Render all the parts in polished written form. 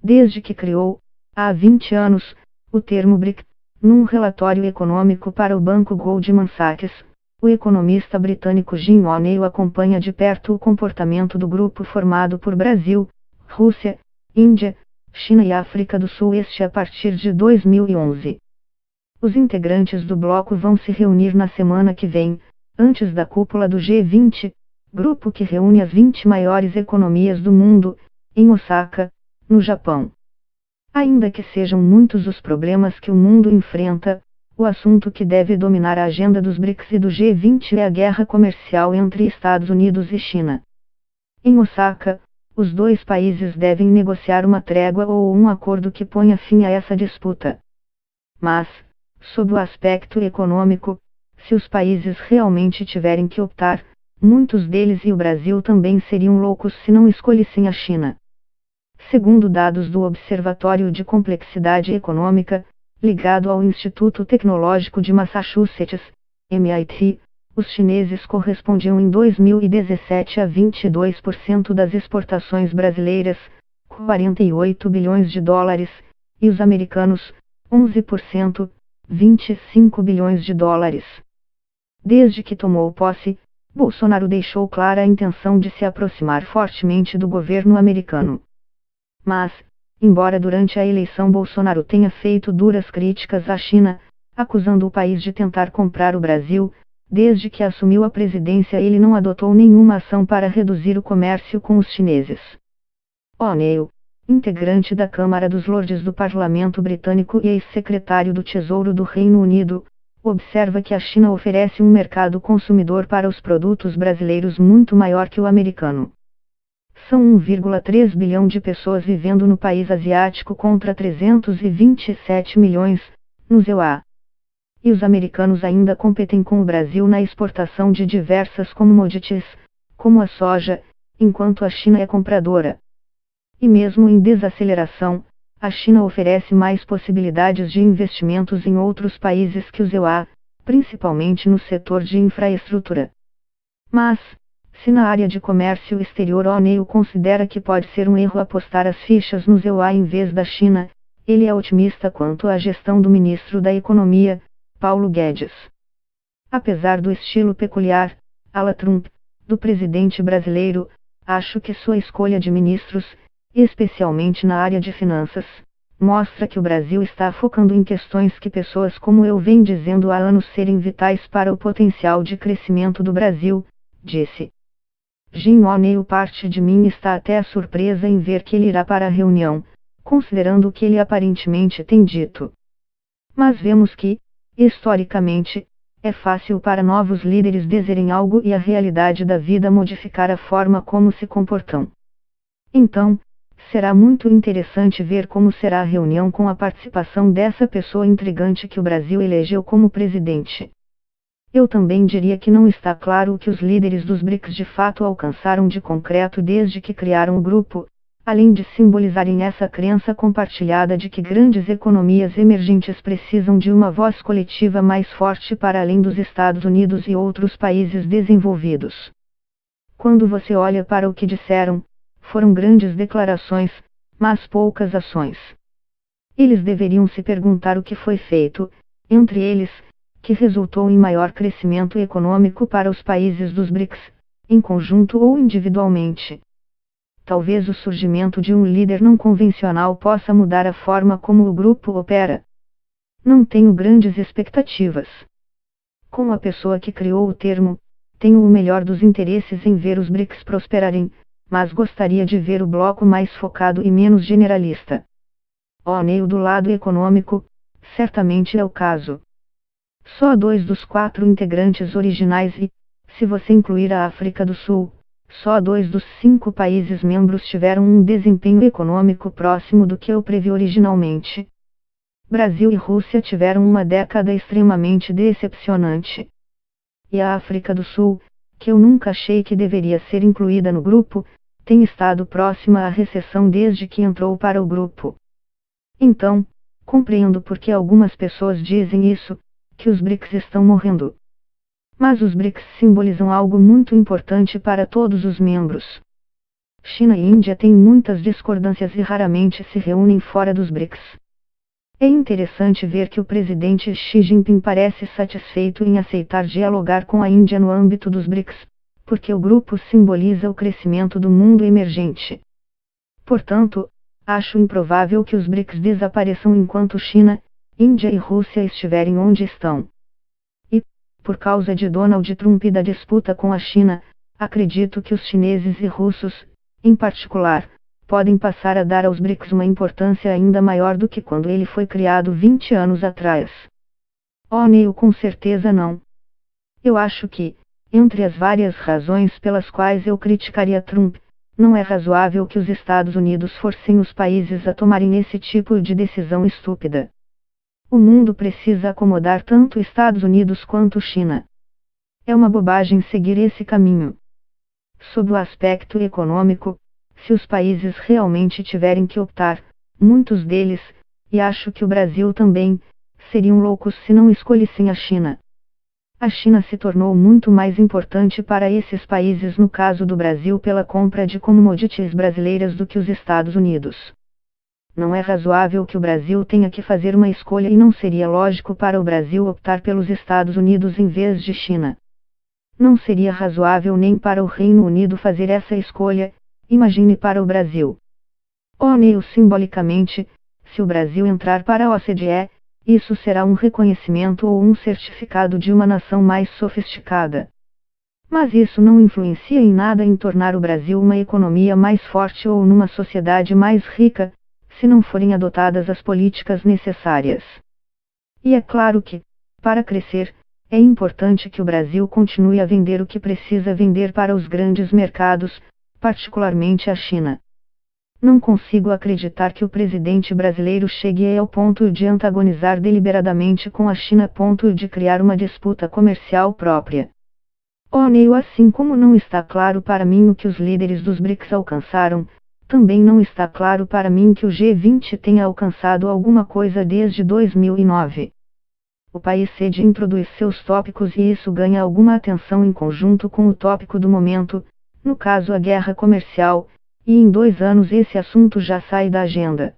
desde que criou, há 20 anos, o termo BRIC. Num relatório econômico para o banco Goldman Sachs, o economista britânico Jim O'Neill acompanha de perto o comportamento do grupo formado por Brasil, Rússia, Índia, China e África do Sul a partir de 2011. Os integrantes do bloco vão se reunir na semana que vem, antes da cúpula do G20, grupo que reúne as 20 maiores economias do mundo, em Osaka, no Japão. Ainda que sejam muitos os problemas que o mundo enfrenta, o assunto que deve dominar a agenda dos BRICS e do G20 é a guerra comercial entre Estados Unidos e China. Em Osaka, os dois países devem negociar uma trégua ou um acordo que ponha fim a essa disputa. Mas, sob o aspecto econômico, se os países realmente tiverem que optar, muitos deles e o Brasil também seriam loucos se não escolhessem a China. Segundo dados do Observatório de Complexidade Econômica, ligado ao Instituto Tecnológico de Massachusetts, MIT, os chineses correspondiam em 2017 a 22% das exportações brasileiras, 48 bilhões de dólares, e os americanos, 11%, 25 bilhões de dólares. Desde que tomou posse, Bolsonaro deixou clara a intenção de se aproximar fortemente do governo americano. Mas, embora durante a eleição Bolsonaro tenha feito duras críticas à China, acusando o país de tentar comprar o Brasil, desde que assumiu a presidência ele não adotou nenhuma ação para reduzir o comércio com os chineses. O'Neill, integrante da Câmara dos Lordes do Parlamento Britânico e ex-secretário do Tesouro do Reino Unido, observa que a China oferece um mercado consumidor para os produtos brasileiros muito maior que o americano. São 1,3 bilhão de pessoas vivendo no país asiático contra 327 milhões, nos EUA. E os americanos ainda competem com o Brasil na exportação de diversas commodities, como a soja, enquanto a China é compradora. E mesmo em desaceleração, a China oferece mais possibilidades de investimentos em outros países que os EUA, principalmente no setor de infraestrutura. Mas, se na área de comércio exterior O'Neill considera que pode ser um erro apostar as fichas nos EUA em vez da China, ele é otimista quanto à gestão do ministro da Economia, Paulo Guedes. Apesar do estilo peculiar, à la Trump, do presidente brasileiro, acho que sua escolha de ministros, especialmente na área de finanças, mostra que o Brasil está focando em questões que pessoas como eu vêm dizendo há anos serem vitais para o potencial de crescimento do Brasil, disse. Jim O'Neill. Parte de mim está até surpresa em ver que ele irá para a reunião, considerando o que ele aparentemente tem dito. Mas vemos que, historicamente, é fácil para novos líderes dizerem algo e a realidade da vida modificar a forma como se comportam. Então, será muito interessante ver como será a reunião com a participação dessa pessoa intrigante que o Brasil elegeu como presidente. Eu também diria que não está claro o que os líderes dos BRICS de fato alcançaram de concreto desde que criaram o grupo, além de simbolizarem essa crença compartilhada de que grandes economias emergentes precisam de uma voz coletiva mais forte para além dos Estados Unidos e outros países desenvolvidos. Quando você olha para o que disseram, foram grandes declarações, mas poucas ações. Eles deveriam se perguntar o que foi feito, entre eles, que resultou em maior crescimento econômico para os países dos BRICS, em conjunto ou individualmente. Talvez o surgimento de um líder não convencional possa mudar a forma como o grupo opera. Não tenho grandes expectativas. Como a pessoa que criou o termo, tenho o melhor dos interesses em ver os BRICS prosperarem, mas gostaria de ver o bloco mais focado e menos generalista. O'Neill. Do lado econômico, certamente é o caso. Só 2 dos 4 integrantes originais e, se você incluir a África do Sul, só 2 dos 5 países membros tiveram um desempenho econômico próximo do que eu previ originalmente. Brasil e Rússia tiveram uma década extremamente decepcionante. E a África do Sul, que eu nunca achei que deveria ser incluída no grupo, tem estado próxima à recessão desde que entrou para o grupo. Então, compreendo por que algumas pessoas dizem isso, que os BRICS estão morrendo. Mas os BRICS simbolizam algo muito importante para todos os membros. China e Índia têm muitas discordâncias e raramente se reúnem fora dos BRICS. É interessante ver que o presidente Xi Jinping parece satisfeito em aceitar dialogar com a Índia no âmbito dos BRICS, porque o grupo simboliza o crescimento do mundo emergente. Portanto, acho improvável que os BRICS desapareçam enquanto China, Índia e Rússia estiverem onde estão. E, por causa de Donald Trump e da disputa com a China, acredito que os chineses e russos, em particular, podem passar a dar aos BRICS uma importância ainda maior do que quando ele foi criado 20 anos atrás. Oh, Neil, com certeza não. Eu acho que, entre as várias razões pelas quais eu criticaria Trump, não é razoável que os Estados Unidos forcem os países a tomarem esse tipo de decisão estúpida. O mundo precisa acomodar tanto Estados Unidos quanto China. É uma bobagem seguir esse caminho. Sob o aspecto econômico, se os países realmente tiverem que optar, muitos deles, e acho que o Brasil também, seriam loucos se não escolhessem a China. A China se tornou muito mais importante para esses países no caso do Brasil pela compra de commodities brasileiras do que os Estados Unidos. Não é razoável que o Brasil tenha que fazer uma escolha e não seria lógico para o Brasil optar pelos Estados Unidos em vez de China. Não seria razoável nem para o Reino Unido fazer essa escolha, imagine para o Brasil. Oh, Neil, simbolicamente, se o Brasil entrar para a OCDE, isso será um reconhecimento ou um certificado de uma nação mais sofisticada. Mas isso não influencia em nada em tornar o Brasil uma economia mais forte ou numa sociedade mais rica, se não forem adotadas as políticas necessárias. E é claro que, para crescer, é importante que o Brasil continue a vender o que precisa vender para os grandes mercados, particularmente a China. Não consigo acreditar que o presidente brasileiro chegue ao ponto de antagonizar deliberadamente com a China a ponto de criar uma disputa comercial própria. Oh, Neil, assim como não está claro para mim o que os líderes dos BRICS alcançaram, também não está claro para mim que o G20 tenha alcançado alguma coisa desde 2009. O país cede e introduz seus tópicos e isso ganha alguma atenção em conjunto com o tópico do momento, no caso a guerra comercial, e em 2 anos esse assunto já sai da agenda.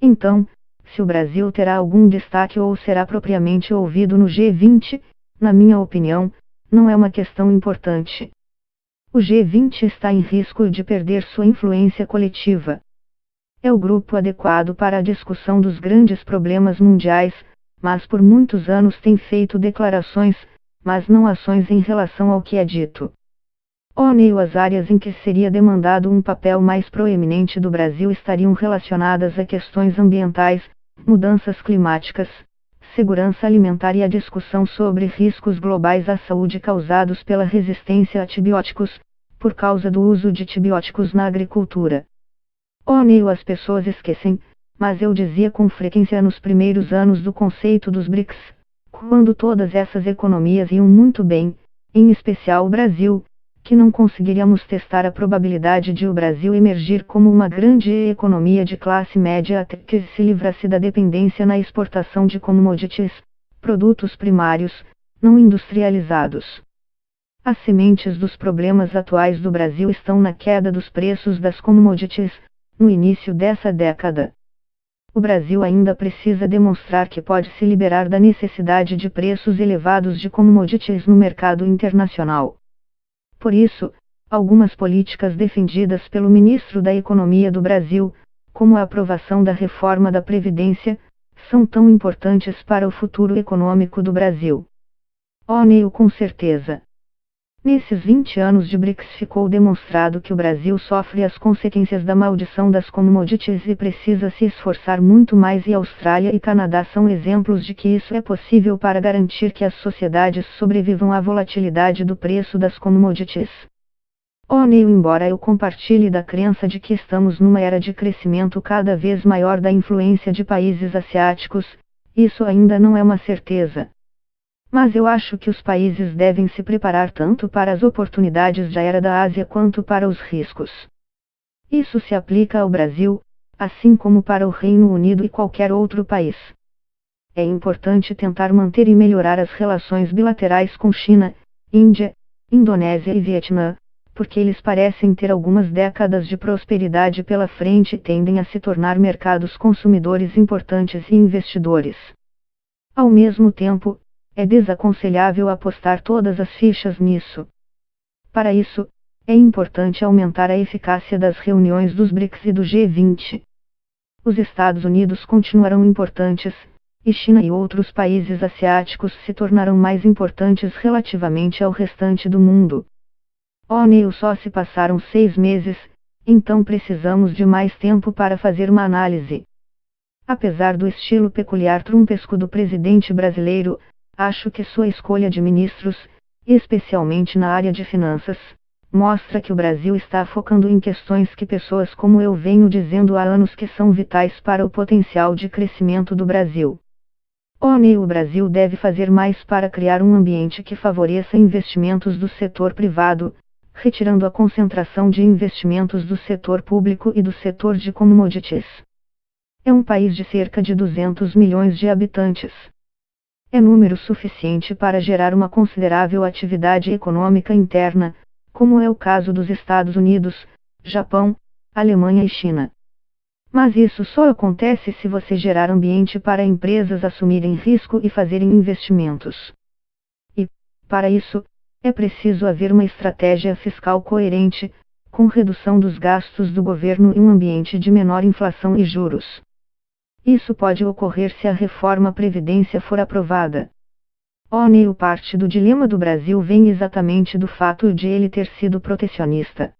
Então, se o Brasil terá algum destaque ou será propriamente ouvido no G20, na minha opinião, não é uma questão importante. O G20 está em risco de perder sua influência coletiva. É o grupo adequado para a discussão dos grandes problemas mundiais, mas por muitos anos tem feito declarações, mas não ações em relação ao que é dito. Oh, Neil, as áreas em que seria demandado um papel mais proeminente do Brasil estariam relacionadas a questões ambientais, mudanças climáticas, segurança alimentar e a discussão sobre riscos globais à saúde causados pela resistência a antibióticos, por causa do uso de antibióticos na agricultura. Oh, Neil, as pessoas esquecem, mas eu dizia com frequência nos primeiros anos do conceito dos BRICS, quando todas essas economias iam muito bem, em especial o Brasil, que não conseguiríamos testar a probabilidade de o Brasil emergir como uma grande economia de classe média até que se livrasse da dependência na exportação de commodities, produtos primários, não industrializados. As sementes dos problemas atuais do Brasil estão na queda dos preços das commodities, no início dessa década. O Brasil ainda precisa demonstrar que pode se liberar da necessidade de preços elevados de commodities no mercado internacional. Por isso, algumas políticas defendidas pelo ministro da Economia do Brasil, como a aprovação da reforma da Previdência, são tão importantes para o futuro econômico do Brasil. Oh, Neil, com certeza. Nesses 20 anos de BRICS ficou demonstrado que o Brasil sofre as consequências da maldição das commodities e precisa se esforçar muito mais, e Austrália e Canadá são exemplos de que isso é possível para garantir que as sociedades sobrevivam à volatilidade do preço das commodities. Oh, Neil, embora eu compartilhe da crença de que estamos numa era de crescimento cada vez maior da influência de países asiáticos, isso ainda não é uma certeza. Mas eu acho que os países devem se preparar tanto para as oportunidades da era da Ásia quanto para os riscos. Isso se aplica ao Brasil, assim como para o Reino Unido e qualquer outro país. É importante tentar manter e melhorar as relações bilaterais com China, Índia, Indonésia e Vietnã, porque eles parecem ter algumas décadas de prosperidade pela frente e tendem a se tornar mercados consumidores importantes e investidores. Ao mesmo tempo, é desaconselhável apostar todas as fichas nisso. Para isso, é importante aumentar a eficácia das reuniões dos BRICS e do G20. Os Estados Unidos continuarão importantes, e China e outros países asiáticos se tornarão mais importantes relativamente ao restante do mundo. Neil, só se passaram 6 meses, então precisamos de mais tempo para fazer uma análise. Apesar do estilo peculiar trumpesco do presidente brasileiro, acho que sua escolha de ministros, especialmente na área de finanças, mostra que o Brasil está focando em questões que pessoas como eu venho dizendo há anos que são vitais para o potencial de crescimento do Brasil. O Brasil deve fazer mais para criar um ambiente que favoreça investimentos do setor privado, retirando a concentração de investimentos do setor público e do setor de commodities. É um país de cerca de 200 milhões de habitantes. É número suficiente para gerar uma considerável atividade econômica interna, como é o caso dos Estados Unidos, Japão, Alemanha e China. Mas isso só acontece se você gerar ambiente para empresas assumirem risco e fazerem investimentos. E, para isso, é preciso haver uma estratégia fiscal coerente, com redução dos gastos do governo e um ambiente de menor inflação e juros. Isso pode ocorrer se a reforma Previdência for aprovada. Neil, parte do dilema do Brasil vem exatamente do fato de ele ter sido protecionista.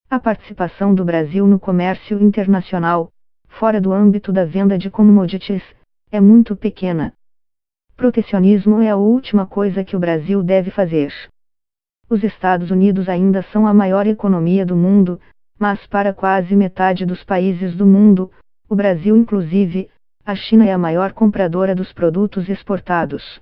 A participação do Brasil no comércio internacional, fora do âmbito da venda de commodities, é muito pequena. Protecionismo é a última coisa que o Brasil deve fazer. Os Estados Unidos ainda são a maior economia do mundo, mas para quase metade dos países do mundo, o Brasil inclusive, a China é a maior compradora dos produtos exportados.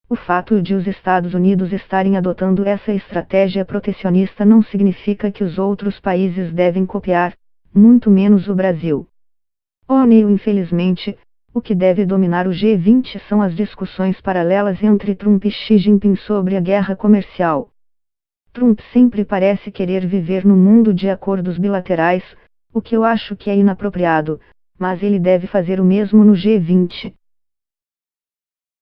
O fato de os Estados Unidos estarem adotando essa estratégia protecionista não significa que os outros países devem copiar, muito menos o Brasil. Neil, infelizmente, o que deve dominar o G20 são as discussões paralelas entre Trump e Xi Jinping sobre a guerra comercial. Trump sempre parece querer viver no mundo de acordos bilaterais, o que eu acho que é inapropriado, mas ele deve fazer o mesmo no G20.